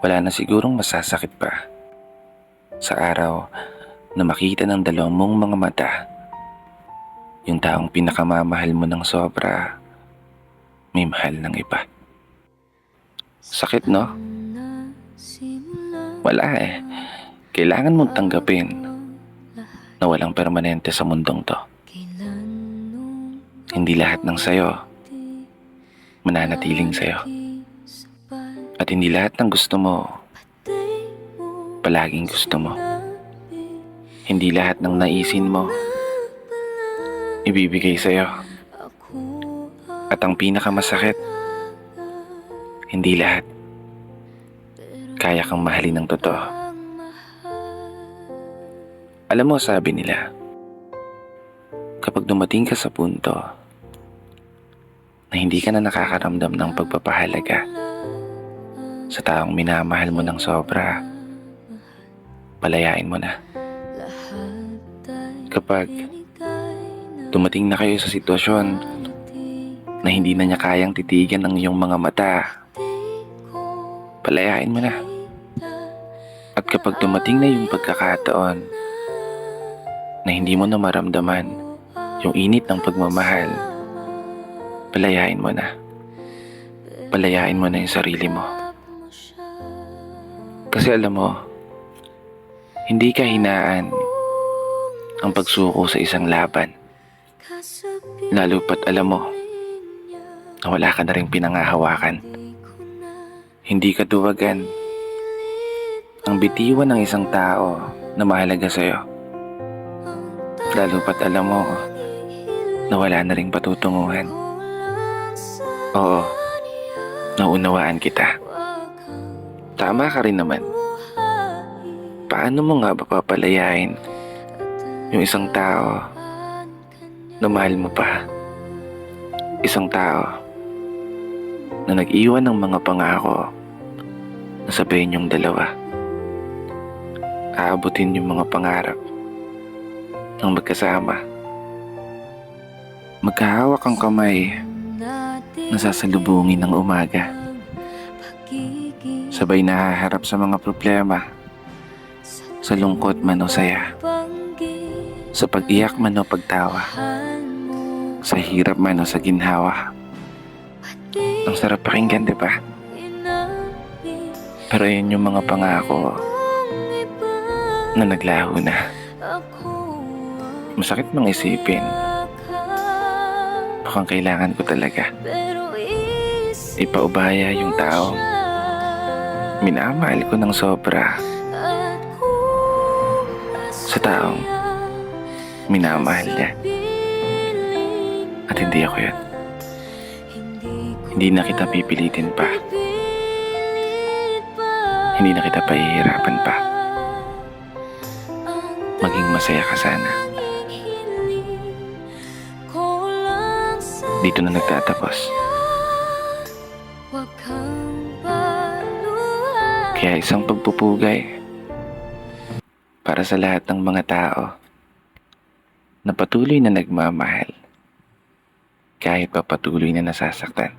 Wala na sigurong masasakit pa sa araw na makita ng dalawang mong mga mata yung taong pinakamamahal mo ng sobra may mahal ng iba. Sakit, no? Wala eh. Kailangan mong tanggapin na walang permanente sa mundong to. Hindi lahat ng sayo mananatiling sayo. At hindi lahat ng gusto mo palaging gusto mo. Hindi lahat ng naisin mo ibibigay sa'yo. At ang pinakamasakit, hindi lahat kaya kang mahalin ng totoo. Alam mo, sabi nila, kapag dumating ka sa punto na hindi ka na nakakaramdam ng pagpapahalaga sa taong minamahal mo ng sobra, palayain mo na. Kapag dumating na kayo sa sitwasyon na hindi na niya kayang titigan ng iyong mga mata, palayain mo na. At kapag dumating na yung pagkakataon na hindi mo na maramdaman yung init ng pagmamahal, palayain mo na. Palayain mo na yung sarili mo. Kasi alam mo, hindi ka hinaan ang pagsuko sa isang laban. Lalo pat alam mo na wala ka na rin pinangahawakan. Hindi ka duwagan ang bitiwan ng isang tao na mahalaga sa'yo. Lalo pat alam mo na wala na rin patutunguhan. Oo, naunawaan kita. Tama ka rin naman. Paano mo nga ba papalayain yung isang tao na mahal mo pa? Isang tao na nag-iwan ng mga pangako na sabihin yung dalawa. Aabutin yung mga pangarap ng magkasama. Magkahawak ang kamay na sasalubungin ng umaga. Sabay nahaharap sa mga problema, sa lungkot man o saya, sa pag-iyak man o pagtawa, sa hirap man o sa ginhawa. Ang sarap pakinggan, di ba? Pero yun yung mga pangako na naglaho na. Masakit mang isipin. Mukhang kailangan ko talaga ipaubaya yung taong minamahal ko ng sobra sa taong minamahal niya. At hindi ako yun. Hindi na kita pipilitin pa. Hindi na kita pahihirapan pa. Maging masaya ka sana. Dito na nagtatapos. Kaya isang pagpupugay para sa lahat ng mga tao na patuloy na nagmamahal kahit pa patuloy na nasasaktan.